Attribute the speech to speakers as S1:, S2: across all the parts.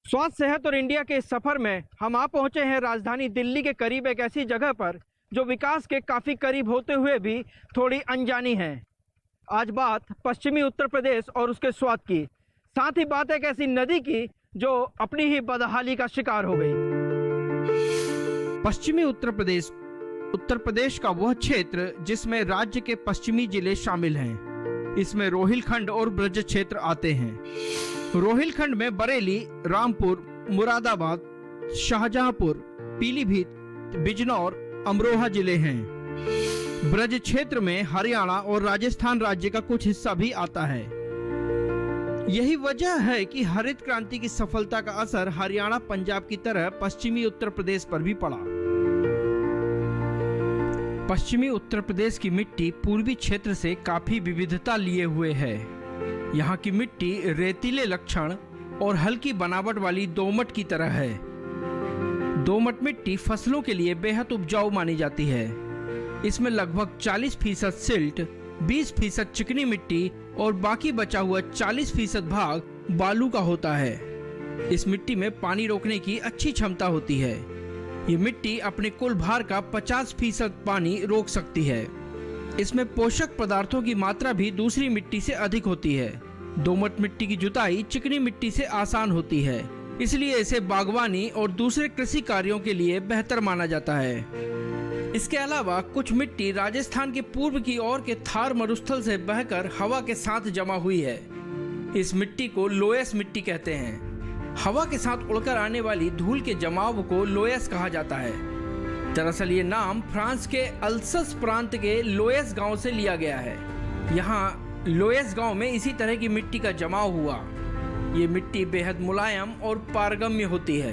S1: स्वास्थ्य सेहत और इंडिया के इस सफर में हम आ पहुंचे हैं राजधानी दिल्ली के करीब एक ऐसी जगह पर जो विकास के काफ़ी करीब होते हुए भी थोड़ी अनजानी है। आज बात पश्चिमी उत्तर प्रदेश और उसके स्वाद की, साथ ही बात एक ऐसी नदी की जो अपनी ही बदहाली का शिकार हो गई। पश्चिमी उत्तर प्रदेश का वह क्षेत्र जिसमें राज्य के पश्चिमी जिले शामिल हैं। इसमें रोहिलखंड और ब्रज क्षेत्र आते हैं। रोहिलखंड में बरेली, रामपुर, मुरादाबाद, शाहजहांपुर, पीलीभीत, बिजनौर, अमरोहा जिले हैं। ब्रज क्षेत्र में हरियाणा और राजस्थान राज्य का कुछ हिस्सा भी आता है। यही वजह है कि हरित क्रांति की सफलता का असर हरियाणा, पंजाब की तरह पश्चिमी उत्तर प्रदेश पर भी पड़ा। पश्चिमी उत्तर प्रदेश की मिट्टी पूर्वी क्षेत्र से काफी विविधता लिए हुए है। यहाँ की मिट्टी रेतीले लक्षण और हल्की बनावट वाली दोमट की तरह है। दोमट मिट्टी फसलों के लिए बेहद उपजाऊ मानी जाती है। इसमें लगभग 40% सिल्ट, 20% चिकनी मिट्टी और बाकी बचा हुआ 40% भाग बालू का होता है। इस मिट्टी में पानी रोकने की अच्छी क्षमता होती है। ये मिट्टी अपने कुल भार का 50% पानी रोक सकती है। इसमें पोषक पदार्थों की मात्रा भी दूसरी मिट्टी से अधिक होती है। दोमट मिट्टी की जुताई चिकनी मिट्टी से आसान होती है, इसलिए इसे बागवानी और दूसरे कृषि कार्यों के लिए बेहतर माना जाता है। इसके अलावा कुछ मिट्टी राजस्थान के पूर्व की ओर के थार मरुस्थल से बहकर हवा के साथ जमा हुई है। इस मिट्टी को लोयस मिट्टी कहते हैं। हवा के साथ उड़कर आने वाली धूल के जमाव को लोयस कहा जाता है। दरअसल ये नाम फ्रांस के अल्सस प्रांत के लोयस गांव से लिया गया है। यहाँ लोयस गांव में इसी तरह की मिट्टी का जमाव हुआ। ये मिट्टी बेहद मुलायम और पारगम्य होती है।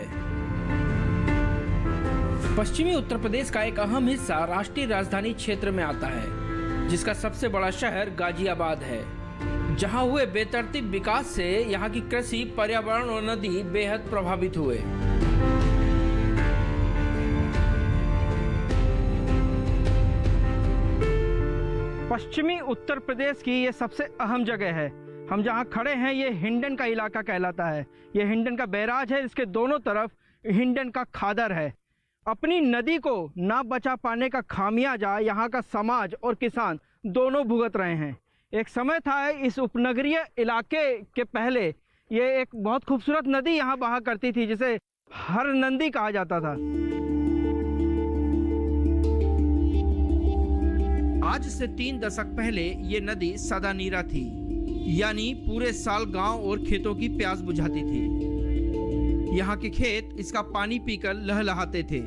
S1: पश्चिमी उत्तर प्रदेश का एक अहम हिस्सा राष्ट्रीय राजधानी क्षेत्र में आता है, जिसका सबसे बड़ा शहर गाजियाबाद है। जहां हुए बेतरतीब विकास से यहाँ की कृषि, पर्यावरण और नदी बेहद प्रभावित हुए। पश्चिमी उत्तर प्रदेश की ये सबसे अहम जगह है। हम जहाँ खड़े हैं ये हिंडन का इलाका कहलाता है। ये हिंडन का बैराज है, इसके दोनों तरफ हिंडन का खादर है। अपनी नदी को ना बचा पाने का खामियाजा यहाँ का समाज और किसान दोनों भुगत रहे हैं। एक समय था इस उपनगरीय इलाके के पहले ये एक बहुत खूबसूरत नदी यहाँ बहा करती थी, जिसे हरनंदी कहा जाता था। आज से 3 दशक पहले ये नदी सदा नीरा थी, यानी पूरे साल गांव और खेतों की प्यास बुझाती थी। यहाँ के खेत इसका पानी पीकर लहलहाते थे।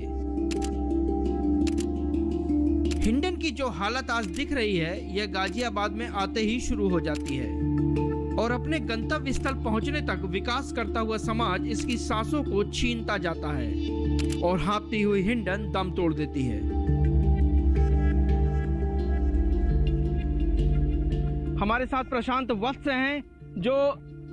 S1: हिंडन की जो हालत आज दिख रही है, यह गाजियाबाद में आते ही शुरू हो जाती है और अपने गंतव्य स्थल पहुंचने तक विकास करता हुआ समाज इसकी सांसों को छीनता जाता है और हाँफती हुई हिंडन दम तोड़ देती है। हमारे साथ प्रशांत वत्स हैं, जो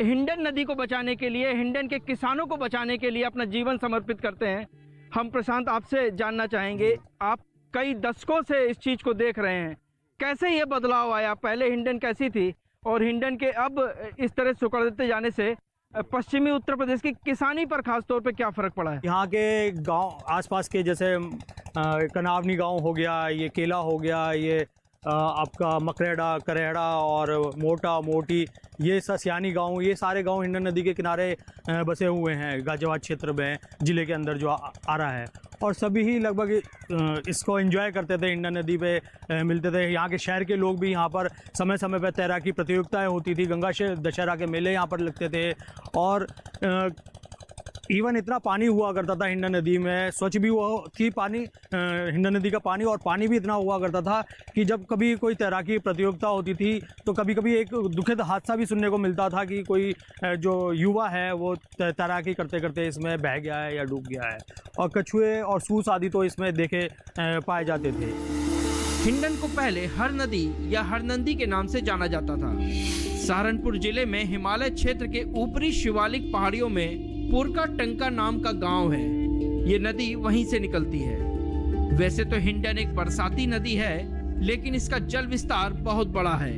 S1: हिंडन नदी को बचाने के लिए, हिंडन के किसानों को बचाने के लिए अपना जीवन समर्पित करते हैं। हम प्रशांत आपसे जानना चाहेंगे, आप कई दशकों से इस चीज़ को देख रहे हैं, कैसे ये बदलाव आया? पहले हिंडन कैसी थी और हिंडन के अब इस तरह सुकड़ते जाने से पश्चिमी उत्तर प्रदेश की किसानी पर खास तौर पे क्या फ़र्क पड़ा है?
S2: यहाँ के गांव आसपास के, जैसे कनावनी गांव हो गया, ये केला हो गया, ये आपका मकरेड़ा, करेड़ा और मोटा, मोटी, ये ससियानी गांव, ये सारे गांव हिंडन नदी के किनारे बसे हुए हैं गाजियाबाद क्षेत्र में, ज़िले के अंदर जो आ रहा है। और सभी ही लगभग इसको एंजॉय करते थे, हिंडन नदी पे मिलते थे। यहाँ के शहर के लोग भी यहाँ पर समय समय पर तैराकी प्रतियोगिताएं होती थी, गंगा दशहरा के मेले यहाँ पर लगते थे। और इवन इतना पानी हुआ करता था हिंडन नदी में, स्वच्छ भी हुआ थी पानी, हिंडन नदी का पानी, और पानी भी इतना हुआ करता था कि जब कभी कोई तैराकी प्रतियोगिता होती थी तो कभी कभी एक दुखद हादसा भी सुनने को मिलता था कि कोई जो युवा है वो तैराकी करते करते इसमें बह गया है या डूब गया है। और कछुए और सूस आदि तो इसमें देखे पाए जाते थे।
S1: हिंडन को पहले हर नदी या हरनंदी के नाम से जाना जाता था। सहारनपुर जिले में हिमालय क्षेत्र के ऊपरी शिवालिक पहाड़ियों में पुरका टंका नाम का गांव है। ये नदी वहीं से निकलती है। वैसे तो हिंडन एक बरसाती नदी है, लेकिन इसका जल विस्तार बहुत बड़ा है।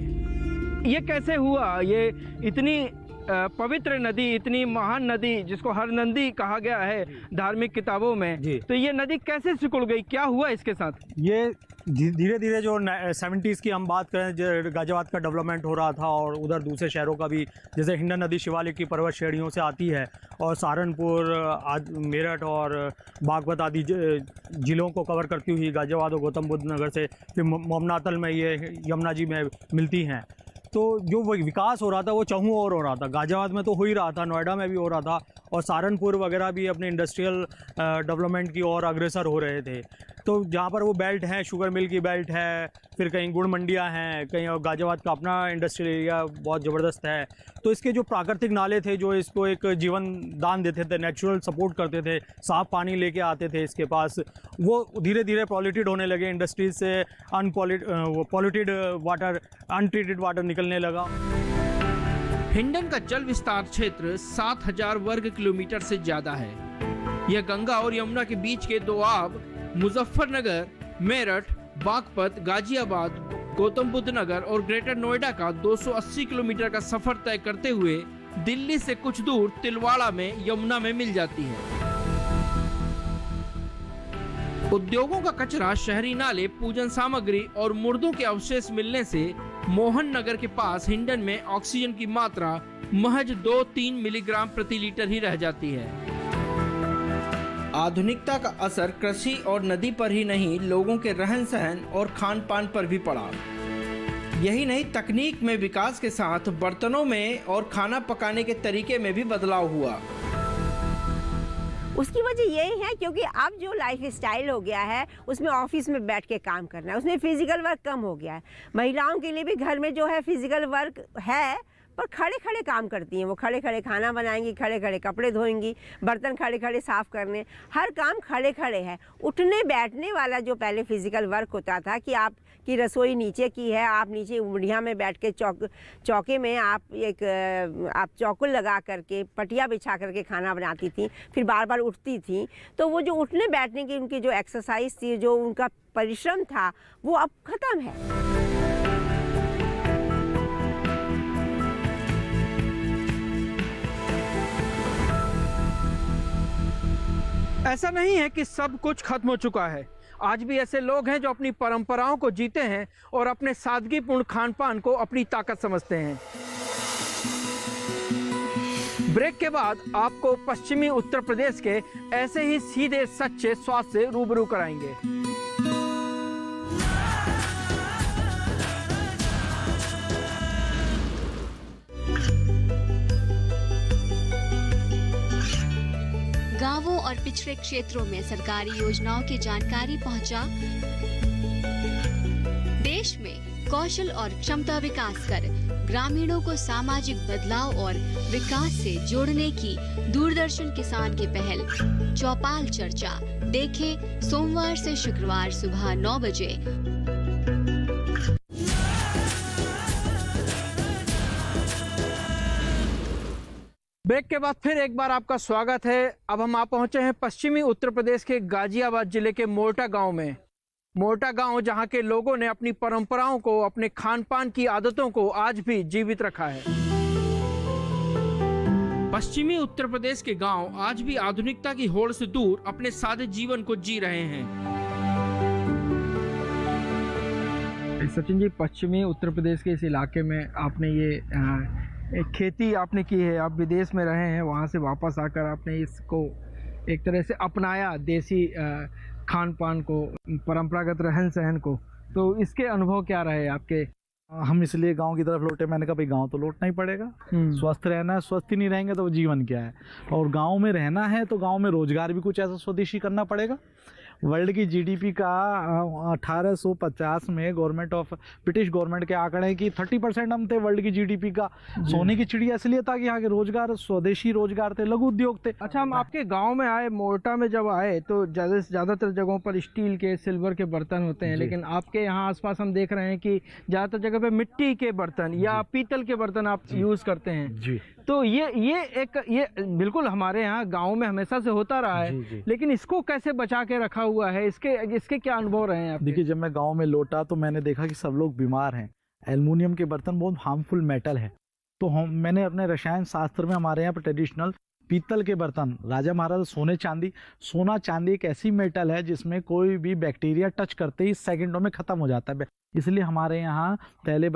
S1: ये कैसे हुआ? ये इतनी पवित्र नदी, इतनी महान नदी जिसको हरनंदी कहा गया है धार्मिक किताबों में, तो ये नदी कैसे सिकुड़ गई? क्या हुआ इसके साथ?
S2: ये धीरे धीरे जो 70s की हम बात करें, जो गाजियाबाद का डेवलपमेंट हो रहा था और उधर दूसरे शहरों का भी, जैसे हिंडन नदी शिवालिक की पर्वत श्रेणियों से आती है और सहारनपुर, मेरठ और बागपत आदि ज़िलों को कवर करती हुई गाजियाबाद और गौतम बुद्ध नगर से फिर मोमनातल में ये यमुना जी में मिलती हैं। तो जो वो विकास हो रहा था वो चहुँ और हो रहा था। गाजियाबाद में तो हो ही रहा था, नोएडा में भी हो रहा था और सहारनपुर वगैरह भी अपने इंडस्ट्रियल डेवलपमेंट की ओर अग्रसर हो रहे थे। तो जहाँ पर वो बेल्ट है, शुगर मिल की बेल्ट है, फिर कहीं गुड़ मंडियाँ हैं, कहीं और गाजियाबाद का अपना इंडस्ट्रियल एरिया बहुत ज़बरदस्त है। तो इसके जो प्राकृतिक नाले थे जो इसको एक जीवन दान देते थे, नेचुरल सपोर्ट करते थे, साफ़ पानी लेके आते थे इसके पास, वो धीरे धीरे पॉल्यूटेड होने लगे। इंडस्ट्रीज से पॉल्यूटेड वाटर, अनट्रीटेड वाटर निकलने लगा।
S1: हिंडन का जल विस्तार क्षेत्र 7000 वर्ग किलोमीटर से ज्यादा है। यह गंगा और यमुना के बीच के दोआब मुजफ्फरनगर, मेरठ, बागपत, गाजियाबाद, गौतम बुद्ध नगर और ग्रेटर नोएडा का 280 किलोमीटर का सफर तय करते हुए दिल्ली से कुछ दूर तिलवाड़ा में यमुना में मिल जाती है। उद्योगों का कचरा, शहरी नाले, पूजन सामग्री और मुर्दों के अवशेष मिलने से मोहन नगर के पास हिंडन में ऑक्सीजन की मात्रा महज 2-3 मिलीग्राम प्रति लीटर ही रह जाती है। आधुनिकता का असर कृषि और नदी पर ही नहीं, लोगों के रहन सहन और खान पान पर भी पड़ा। यही नहीं, तकनीक में विकास के साथ बर्तनों में और खाना पकाने के तरीके में भी बदलाव हुआ।
S3: उसकी वजह यही है क्योंकि अब जो लाइफ स्टाइल हो गया है उसमें ऑफिस में बैठ के काम करना है, उसमें फिजिकल वर्क कम हो गया है। महिलाओं के लिए भी घर में जो है फिजिकल वर्क है, पर खड़े खड़े काम करती हैं। वो खड़े खड़े खाना बनाएंगी, खड़े खड़े कपड़े धोएंगी, बर्तन खड़े खड़े साफ़ करने, हर काम खड़े खड़े है। उठने बैठने वाला जो पहले फिजिकल वर्क होता था कि आपकी रसोई नीचे की है, आप नीचे बढ़िया में बैठ के चौके में आप चौकुल लगा करके, पटिया बिछा करके खाना बनाती थी, फिर बार बार उठती थी। तो वो जो उठने बैठने की उनकी जो एक्सरसाइज थी, जो उनका परिश्रम था, वो अब ख़त्म है।
S1: ऐसा नहीं है कि सब कुछ खत्म हो चुका है। आज भी ऐसे लोग हैं जो अपनी परंपराओं को जीते हैं और अपने सादगीपूर्ण खान पान को अपनी ताकत समझते हैं। ब्रेक के बाद आपको पश्चिमी उत्तर प्रदेश के ऐसे ही सीधे सच्चे स्वाद से रूबरू कराएंगे।
S4: गांवों और पिछड़े क्षेत्रों में सरकारी योजनाओं की जानकारी पहुंचा। देश में कौशल और क्षमता विकास कर ग्रामीणों को सामाजिक बदलाव और विकास से जोड़ने की दूरदर्शन किसान की पहल चौपाल चर्चा देखें सोमवार से शुक्रवार सुबह 9 बजे।
S1: ब्रेक के बाद फिर एक बार आपका स्वागत है। अब हम आप पहुंचे हैं पश्चिमी उत्तर प्रदेश के गाजियाबाद जिले के मोर्टा गांव में। मोर्टा गांव जहां के लोगों ने अपनी परंपराओं को, अपने खान पान की आदतों को आज भी जीवित रखा है। पश्चिमी उत्तर प्रदेश के गांव आज भी आधुनिकता की होड़ से दूर अपने सादे जीवन को जी रहे हैं। सचिन जी, पश्चिमी उत्तर प्रदेश के इस इलाके में आपने ये एक खेती आपने की है, आप विदेश में रहे हैं, वहाँ से वापस आकर आपने इसको एक तरह से अपनाया, देसी खान पान को, परंपरागत रहन सहन को। तो इसके अनुभव क्या रहे आपके?
S5: हम इसलिए गांव की तरफ लौटे, मैंने कहा भाई गांव तो लौटना ही पड़ेगा, स्वस्थ रहना है, स्वस्थ ही नहीं रहेंगे तो जीवन क्या है। और गांव में रहना है तो गांव में रोजगार भी कुछ ऐसा स्वदेशी करना पड़ेगा। वर्ल्ड की जीडीपी का 1850 में ब्रिटिश गवर्नमेंट के आंकड़े की 30% हम थे वर्ल्ड की जीडीपी का। सोने की चिड़िया इसलिए था कि यहाँ के रोजगार स्वदेशी रोजगार थे, लघु उद्योग थे।
S1: अच्छा, हम आपके गांव में आए, मोर्टा में जब आए तो ज़्यादातर जगहों पर स्टील के, सिल्वर के बर्तन होते हैं, लेकिन आपके यहाँ आसपास हम देख रहे हैं कि ज़्यादातर जगह पे मिट्टी के बर्तन या पीतल के बर्तन आप यूज़ करते हैं जी। तो ये बिल्कुल हमारे यहाँ गांव में हमेशा से होता रहा है जी। लेकिन इसको कैसे बचा के रखा हुआ है, इसके क्या अनुभव रहे हैं आपके?
S5: देखिए, जब मैं गांव में लौटा तो मैंने देखा कि सब लोग बीमार हैं। एल्युमिनियम के बर्तन बहुत हार्मफुल मेटल है। तो मैंने अपने रसायन शास्त्र में हमारे यहाँ पर ट्रेडिशनल पीतल के बर्तन, राजा महाराजा सोना चांदी एक ऐसी मेटल है जिसमें कोई भी बैक्टीरिया टच करते ही सेकंडों में खत्म हो जाता है, इसलिए हमारे यहाँ पहले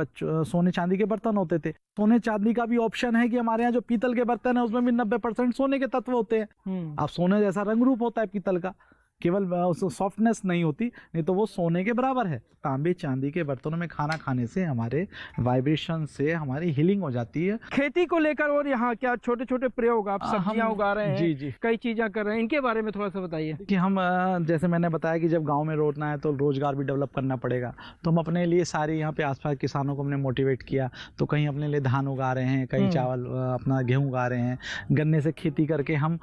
S5: सोने चांदी के बर्तन होते थे। सोने चांदी का भी ऑप्शन है कि हमारे यहाँ जो पीतल के बर्तन है उसमें भी 90% सोने के तत्व होते हैं। अब सोने जैसा रंग रूप होता है पीतल का, केवल सॉफ्टनेस नहीं होती, नहीं तो वो सोने के बराबर है। तांबे चांदी के बर्तनों में खाना खाने से हमारे वाइब्रेशन से हमारी हीलिंग हो जाती है।
S1: खेती को लेकर और यहाँ क्या छोटे छोटे प्रयोग, आप सब्जियां उगा रहे हैं,
S5: जी
S1: कई चीजें कर रहे हैं, इनके बारे में थोड़ा सा बताइए।
S5: कि हम जैसे मैंने बताया कि जब गांव में रोडना है तो रोजगार भी डेवलप करना पड़ेगा, तो हम अपने लिए सारे यहाँ पे आसपास किसानों को हमने मोटिवेट किया, तो कहीं अपने लिए धान उगा रहे हैं, कहीं चावल अपना गेहूँ उगा रहे हैं, गन्ने से खेती करके हम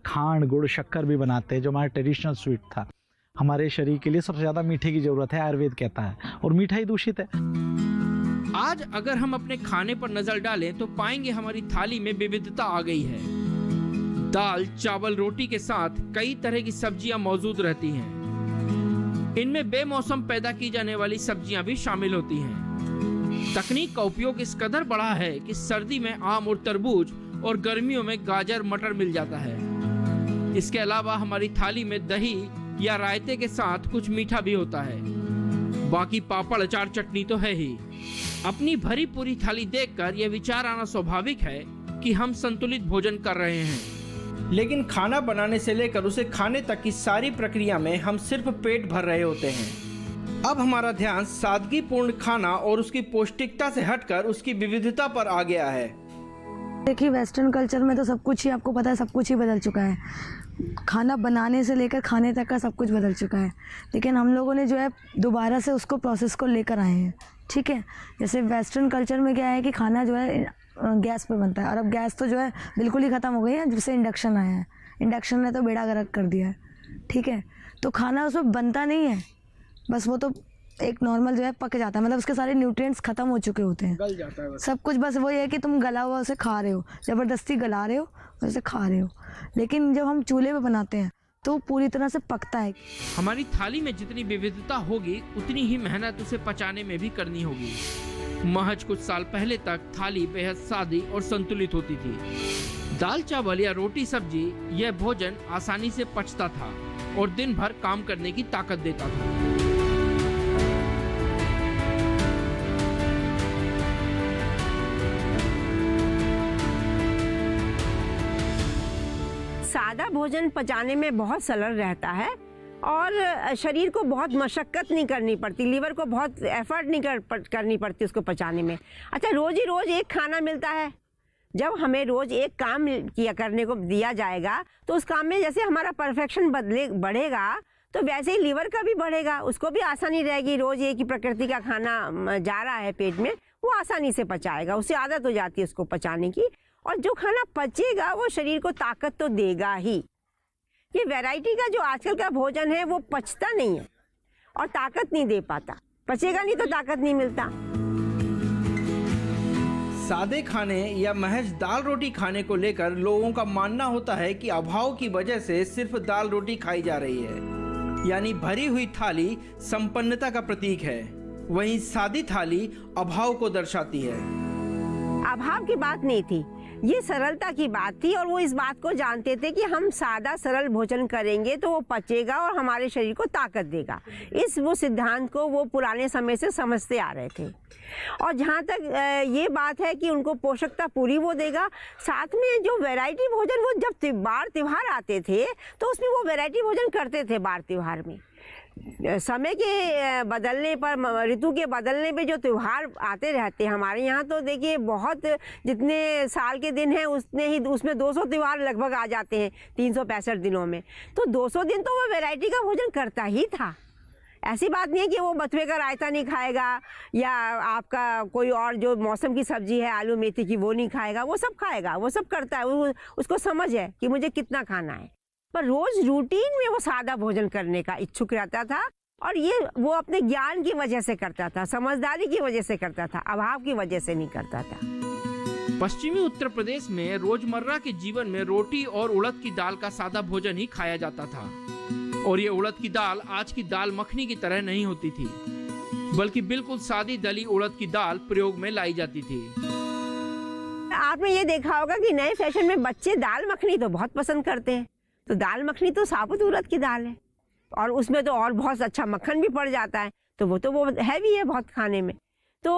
S5: खांड गुड़ शक्कर भी बनाते हैं जो हमारा ट्रेडिशनल स्वीट था। हमारे शरीर के लिए सबसे ज्यादा मीठे की जरूरत है, आयुर्वेद कहता है, और मीठा ही दूषित है।
S1: आज अगर हम अपने खाने पर नजर डालें तो पाएंगे हमारी थाली में विविधता आ गई है। दाल चावल रोटी के साथ कई तरह की सब्जियां मौजूद रहती हैं। इनमें बेमौसम पैदा की जाने वाली सब्जियां भी शामिल होती हैं। तकनीक का उपयोग इस कदर बढ़ा है कि सर्दी में आम और तरबूज और गर्मियों में गाजर मटर मिल जाता है। इसके अलावा हमारी थाली में दही या रायते के साथ कुछ मीठा भी होता है। बाकी पापड़ अचार चटनी तो है ही। अपनी भरी पूरी थाली देखकर यह विचार आना स्वाभाविक है कि हम संतुलित भोजन कर रहे हैं, लेकिन खाना बनाने से लेकर उसे खाने तक की सारी प्रक्रिया में हम सिर्फ पेट भर रहे होते हैं। अब हमारा ध्यान सादगीपूर्ण खाना और उसकी पौष्टिकता से हटकर उसकी विविधता पर आ गया है।
S6: देखिए, वेस्टर्न कल्चर में तो सब कुछ ही आपको पता है, सब कुछ ही बदल चुका है। खाना बनाने से लेकर खाने तक का सब कुछ बदल चुका है, लेकिन हम लोगों ने जो है दोबारा से उसको प्रोसेस को लेकर आए हैं। ठीक है, जैसे वेस्टर्न कल्चर में क्या है कि खाना जो है गैस पे बनता है, और अब गैस तो जो है बिल्कुल ही ख़त्म हो गई है, जिससे इंडक्शन आया है। इंडक्शन ने तो बेड़ा गर्क कर दिया है। ठीक है, तो खाना उसमें बनता नहीं है, बस वो तो एक नॉर्मल जो है पक जाता है, मतलब उसके सारे न्यूट्रिएंट्स खत्म हो चुके होते हैं,
S1: गल जाता है
S6: सब कुछ। बस वही है कि तुम गला हुआ उसे खा रहे हो, ज़बरदस्ती गला रहे हो, उसे खा रहे हो। लेकिन जब हम चूल्हे पे बनाते हैं तो पूरी तरह से पकता है।
S1: हमारी थाली में जितनी विविधता होगी उतनी ही मेहनत उसे पचाने में भी करनी होगी। महज कुछ साल पहले तक थाली बेहद सादी और संतुलित होती थी। दाल चावल या रोटी सब्जी यह भोजन आसानी से पचता था और दिन भर काम करने की ताकत देता था।
S3: सादा भोजन पचाने में बहुत सरल रहता है और शरीर को बहुत मशक्कत नहीं करनी पड़ती, लीवर को बहुत एफर्ट नहीं करनी पड़ती उसको पचाने में। अच्छा, रोज़ ही रोज़ एक खाना मिलता है। जब हमें रोज़ एक काम किया करने को दिया जाएगा तो उस काम में जैसे हमारा परफेक्शन बढ़ेगा तो वैसे ही लीवर का भी बढ़ेगा, उसको भी आसानी रहेगी। रोज़ एक ही प्रकृति का खाना जा रहा है पेट में, वो आसानी से पचाएगा, उससे आदत हो जाती है उसको पचाने की। और जो खाना पचेगा वो शरीर को ताकत तो देगा ही। ये वैरायटी का जो आजकल का भोजन है वो पचता नहीं है और ताकत नहीं दे पाता। पचेगा नहीं तो ताकत नहीं मिलता।
S1: सादे खाने या महज दाल रोटी खाने को लेकर लोगों का मानना होता है कि अभाव की वजह से सिर्फ दाल रोटी खाई जा रही है, यानी भरी हुई थाली संपन्नता का प्रतीक है। वहीं सादी थाली अभाव को दर्शाती है।
S3: अभाव की बात नहीं थी, ये सरलता की बात थी। और वो इस बात को जानते थे कि हम सादा सरल भोजन करेंगे तो वो पचेगा और हमारे शरीर को ताकत देगा। वो सिद्धांत को वो पुराने समय से समझते आ रहे थे। और जहाँ तक ये बात है कि उनको पोषकता पूरी वो देगा, साथ में जो वैरायटी भोजन, वो जब बार त्योहार आते थे तो उसमें वो वैरायटी भोजन करते थे। बार त्योहार में समय के बदलने पर, ऋतु के बदलने पे जो त्यौहार आते रहते हैं हमारे यहाँ, तो देखिए बहुत जितने साल के दिन हैं उतने ही उसमें 200 त्यौहार लगभग आ जाते हैं 365 दिनों में। तो 200 दिन तो वो वैरायटी का भोजन करता ही था। ऐसी बात नहीं है कि वो बथुए का रायता नहीं खाएगा या आपका कोई और जो मौसम की सब्जी है आलू मेथी की वो नहीं खाएगा, वो सब खाएगा, वो सब करता है। उसको समझ है कि मुझे कितना खाना है, पर रोज रूटीन में वो सादा भोजन करने का इच्छुक रहता था। और ये वो अपने ज्ञान की वजह से करता था, समझदारी की वजह से करता था, अभाव की वजह से नहीं करता था।
S1: पश्चिमी उत्तर प्रदेश में रोजमर्रा के जीवन में रोटी और उड़द की दाल का सादा भोजन ही खाया जाता था। और ये उड़द की दाल आज की दाल मखनी की तरह नहीं होती थी, बल्कि बिल्कुल सादी दली उड़द की दाल प्रयोग में लाई जाती थी।
S3: आपने ये देखा होगा कि नए फैशन में बच्चे दाल मखनी तो बहुत पसंद करते हैं। तो दाल मखनी तो साबुत उड़द की दाल है और उसमें तो और बहुत अच्छा मक्खन भी पड़ जाता है, तो वो हैवी है बहुत खाने में। तो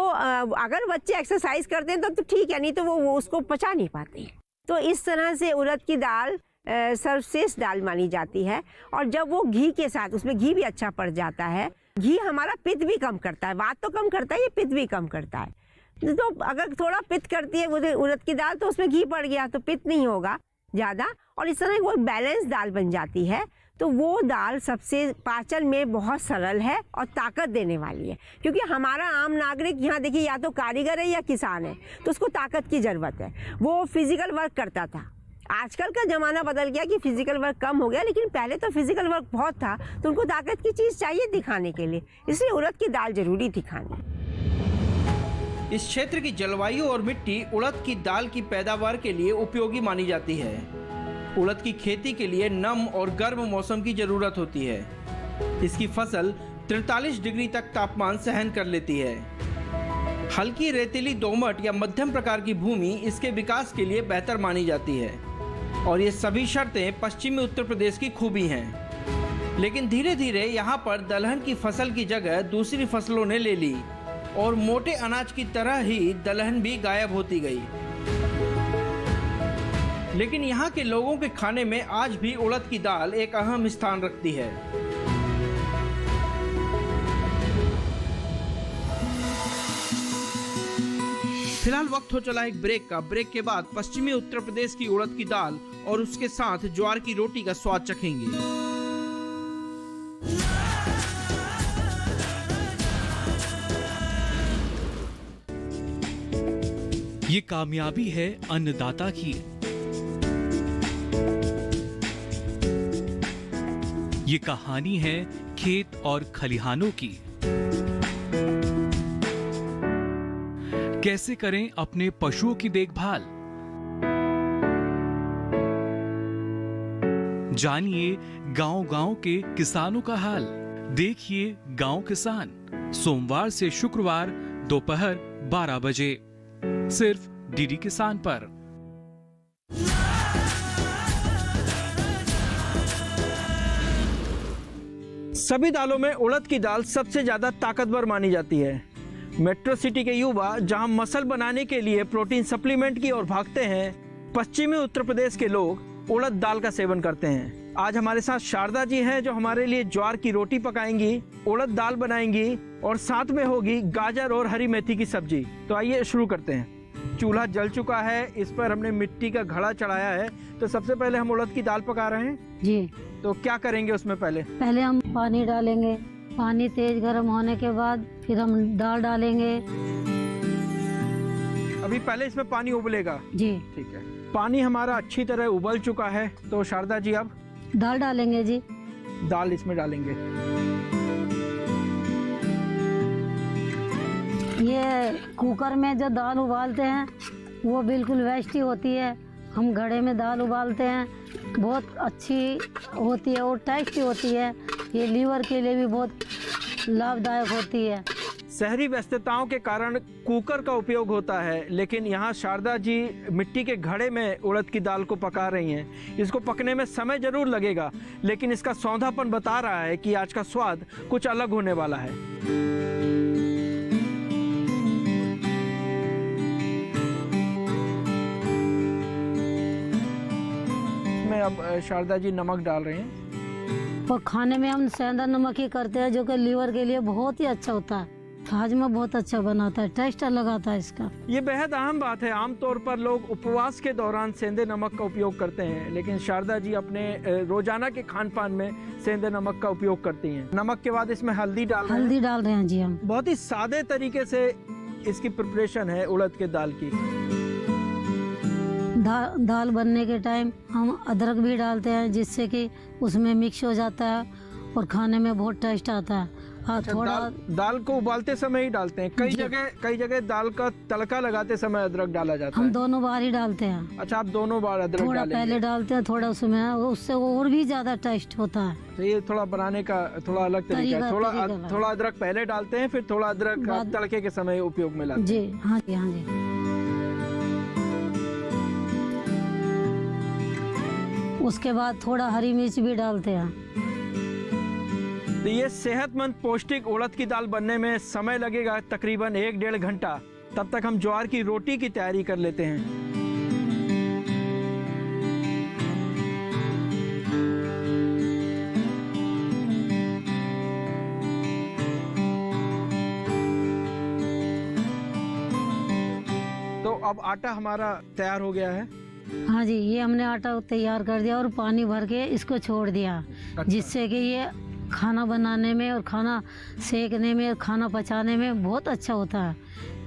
S3: अगर बच्चे एक्सरसाइज करते हैं तो ठीक है, नहीं तो वो उसको पचा नहीं पाते। तो इस तरह से उड़द की दाल सर्वश्रेष्ठ दाल मानी जाती है। और जब वो घी के साथ, उसमें घी भी अच्छा पड़ जाता है। घी हमारा पित्त भी कम करता है, वात तो कम करता है, ये पित्त भी कम करता है। तो अगर थोड़ा पित्त करती है उड़द की दाल तो उसमें घी पड़ गया तो पित्त नहीं होगा ज़्यादा, और इस तरह वो बैलेंस दाल बन जाती है। तो वो दाल सबसे पाचन में बहुत सरल है और ताकत देने वाली है। क्योंकि हमारा आम नागरिक यहाँ देखिए या तो कारीगर है या किसान है, तो उसको ताकत की ज़रूरत है। वो फिजिकल वर्क करता था। आजकल का ज़माना बदल गया कि फिजिकल वर्क कम हो गया, लेकिन पहले तो फिजिकल वर्क बहुत था, तो उनको ताकत की चीज़ चाहिए दिखाने के लिए, इसलिए उड़द की दाल जरूरी थी खानी।
S1: इस क्षेत्र की जलवायु और मिट्टी उड़द की दाल की पैदावार के लिए उपयोगी मानी जाती है। उड़द की खेती के लिए नम और गर्म मौसम की जरूरत होती है। इसकी फसल 43 डिग्री तक तापमान सहन कर लेती है। हल्की रेतीली दोमट या मध्यम प्रकार की भूमि इसके विकास के लिए बेहतर मानी जाती है और ये सभी शर्तें पश्चिमी उत्तर प्रदेश की खूबी हैं। लेकिन धीरे धीरे यहाँ पर दलहन की फसल की जगह दूसरी फसलों ने ले ली और मोटे अनाज की तरह ही दलहन भी गायब होती गई। लेकिन यहाँ के लोगों के खाने में आज भी उड़द की दाल एक अहम स्थान रखती है। फिलहाल वक्त हो चला एक ब्रेक का। ब्रेक के बाद पश्चिमी उत्तर प्रदेश की उड़द की दाल और उसके साथ ज्वार की रोटी का स्वाद चखेंगे।
S7: ये कामयाबी है अन्नदाता की। ये कहानी है खेत और खलिहानों की। कैसे करें अपने पशुओं की देखभाल, जानिए गांव-गांव के किसानों का हाल। देखिए गांव किसान, सोमवार से शुक्रवार दोपहर 12 बजे सिर्फ डीडी किसान पर।
S1: सभी दालों में उड़द की दाल सबसे ज्यादा ताकतवर मानी जाती है। मेट्रो सिटी के युवा जहां मसल बनाने के लिए प्रोटीन सप्लीमेंट की ओर भागते हैं, पश्चिमी उत्तर प्रदेश के लोग उड़द दाल का सेवन करते हैं। आज हमारे साथ शारदा जी हैं जो हमारे लिए ज्वार की रोटी पकाएंगी, उड़द दाल बनाएंगी और साथ में होगी गाजर और हरी मेथी की सब्जी। तो आइए शुरू करते हैं। चूल्हा जल चुका है, इस पर हमने मिट्टी का घड़ा चढ़ाया है। तो सबसे पहले हम उड़द की दाल पका रहे हैं
S8: जी।
S1: तो क्या करेंगे उसमें? पहले
S8: हम पानी डालेंगे, पानी तेज गर्म होने के बाद फिर हम दाल डालेंगे।
S1: अभी पहले इसमें पानी उबलेगा
S8: जी,
S1: ठीक है। पानी हमारा अच्छी तरह उबल चुका है, तो शारदा जी अब
S8: दाल डालेंगे जी।
S1: दाल इसमें डालेंगे।
S8: ये कुकर में जो दाल उबालते हैं वो बिल्कुल वेस्ट ही होती है। हम घड़े में दाल उबालते हैं, बहुत अच्छी होती है और टेस्टी होती है। ये लीवर के लिए भी बहुत लाभदायक होती है।
S1: शहरी व्यस्तताओं के कारण कुकर का उपयोग होता है, लेकिन यहाँ शारदा जी मिट्टी के घड़े में उड़द की दाल को पका रही हैं। इसको पकने में समय जरूर लगेगा, लेकिन इसका सौंधापन बता रहा है कि आज का स्वाद कुछ अलग होने वाला है। अब शारदा जी नमक डाल रहे हैं
S8: और खाने में हम सेंधा नमक ही करते हैं, जो कि लीवर के लिए बहुत ही अच्छा होता है। हाजमा बहुत अच्छा बनाता है, टेस्ट अलग आता है इसका।
S1: ये बेहद अहम बात है। आमतौर पर लोग उपवास के दौरान सेंधे नमक का उपयोग करते हैं, लेकिन शारदा जी अपने रोजाना के खान पान में सेंधे नमक का उपयोग करती हैं। नमक के बाद इसमें हल्दी डाल रहे हैं।
S8: हल्दी डाल रहे हैं जी हम।
S1: बहुत ही सादे तरीके से इसकी प्रिपरेशन है उड़द के दाल की।
S8: दाल बनने के टाइम हम अदरक भी डालते हैं, जिससे कि उसमें मिक्स हो जाता है और खाने में बहुत टेस्ट आता है। हाँ
S1: अच्छा,
S8: थोड़ा
S1: दाल को उबालते समय ही डालते हैं। कई जगह दाल का तड़का लगाते समय अदरक डाला जाता
S8: हम
S1: है।
S8: दोनों बार ही डालते हैं।
S1: अच्छा, आप दोनों बार अदरक
S8: थोड़ा
S1: डालेंगे।
S8: पहले डालते हैं, थोड़ा उसमें, उससे और भी ज्यादा टेस्ट होता है।
S1: तो ये थोड़ा बनाने का थोड़ा अलग तरीका है।
S8: तरीका
S1: थोड़ा अदरक पहले डालते हैं, फिर थोड़ा अदरक आप तड़के के समय उपयोग में लाते हैं।
S8: जी हाँ जी, हाँ जी। उसके बाद थोड़ा हरी मिर्च भी डालते हैं।
S1: तो ये सेहतमंद पौष्टिक उड़द की दाल बनने में समय लगेगा तकरीबन 1-1.5 घंटा। तब तक हम ज्वार की रोटी की तैयारी कर लेते हैं। तो अब आटा हमारा तैयार हो गया है।
S8: हाँ जी, ये हमने आटा तैयार कर दिया और पानी भर के इसको छोड़ दिया।
S1: अच्छा।
S8: जिससे कि ये खाना बनाने में और खाना सेकने में और खाना पचाने में बहुत अच्छा होता है।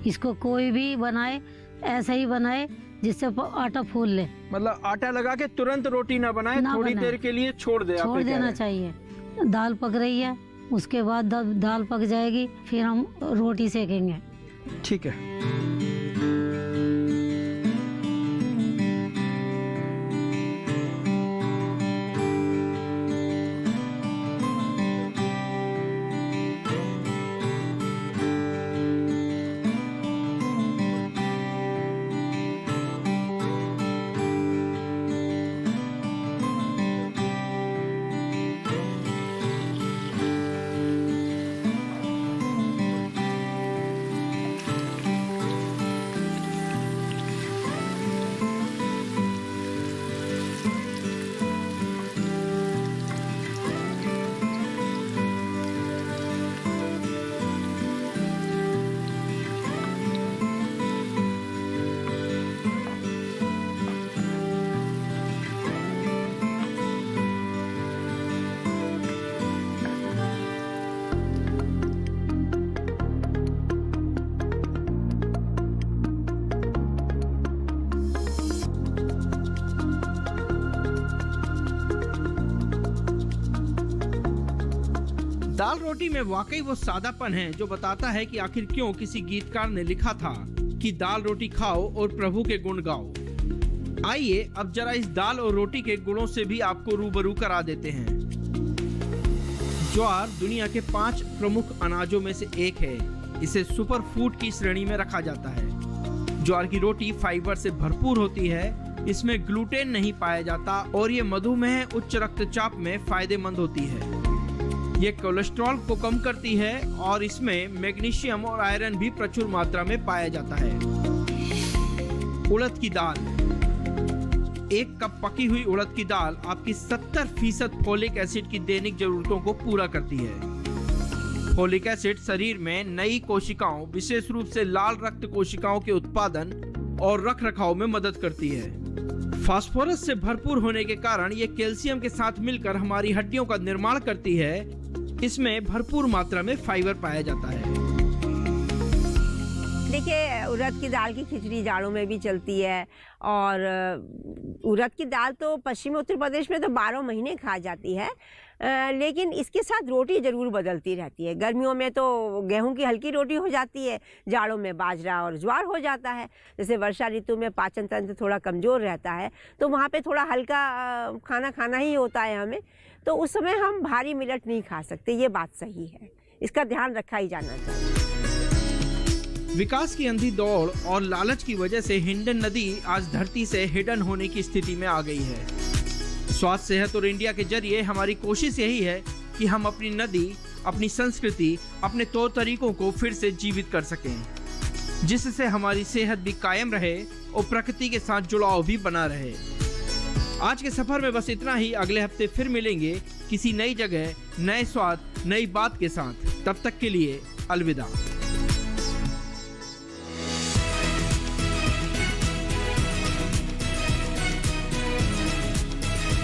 S8: इसको कोई भी बनाए ऐसा ही बनाए जिससे आटा फूल ले।
S1: मतलब आटा लगा के तुरंत रोटी ना बनाए, थोड़ी देर के लिए छोड़
S8: देना चाहिए। दाल पक रही है, उसके बाद दाल पक जाएगी, फिर हम रोटी सेकेंगे।
S1: ठीक है। दाल रोटी में वाकई वो सादापन है जो बताता है कि आखिर क्यों किसी गीतकार ने लिखा था कि दाल रोटी खाओ और प्रभु के गुण गाओ। आइए अब जरा इस दाल और रोटी के गुणों से भी आपको रूबरू करा देते हैं। ज्वार दुनिया के 5 प्रमुख अनाजों में से एक है। इसे सुपर फूड की श्रेणी में रखा जाता है। ज्वार की रोटी फाइबर से भरपूर होती है, इसमें ग्लूटेन नहीं पाया जाता और ये मधुमेह, उच्च रक्तचाप में फायदेमंद होती है। ये कोलेस्ट्रॉल को कम करती है और इसमें मैग्नीशियम और आयरन भी प्रचुर मात्रा में पाया जाता है। उड़द की दाल, 1 कप पकी हुई उड़द की दाल आपकी 70% फोलिक एसिड की दैनिक जरूरतों को पूरा करती है। फोलिक एसिड शरीर में नई कोशिकाओं, विशेष रूप से लाल रक्त कोशिकाओं के उत्पादन और रखरखाव में मदद करती है। फास्फोरस से भरपूर होने के कारण ये कैल्शियम के साथ मिलकर हमारी हड्डियों का निर्माण करती है। इसमें भरपूर मात्रा में फाइबर पाया जाता है।
S3: देखिए, उड़द की दाल की खिचड़ी जाड़ों में भी चलती है और उड़द की दाल तो पश्चिमी उत्तर प्रदेश में तो 12 महीने खा जाती है, लेकिन इसके साथ रोटी ज़रूर बदलती रहती है। गर्मियों में तो गेहूं की हल्की रोटी हो जाती है, जाड़ों में बाजरा और ज्वार हो जाता है। जैसे वर्षा ऋतु में पाचन तंत्र थोड़ा कमज़ोर रहता है तो वहाँ पे थोड़ा हल्का खाना खाना ही होता है हमें, तो उस समय हम भारी मिलट नहीं खा सकते। ये बात सही है, इसका ध्यान रखा ही जाना चाहिए।
S1: विकास की अंधी दौड़ और लालच की वजह से हिंडन नदी आज धरती से हिडन होने की स्थिति में आ गई है। स्वास्थ्य, सेहत और इंडिया के जरिए हमारी कोशिश यही है कि हम अपनी नदी, अपनी संस्कृति, अपने तौर तरीकों को फिर से जीवित कर सकें, जिससे हमारी सेहत भी कायम रहे और प्रकृति के साथ जुड़ाव भी बना रहे। आज के सफर में बस इतना ही। अगले हफ्ते फिर मिलेंगे किसी नई जगह, नए स्वाद, नई बात के साथ। तब तक के लिए अलविदा।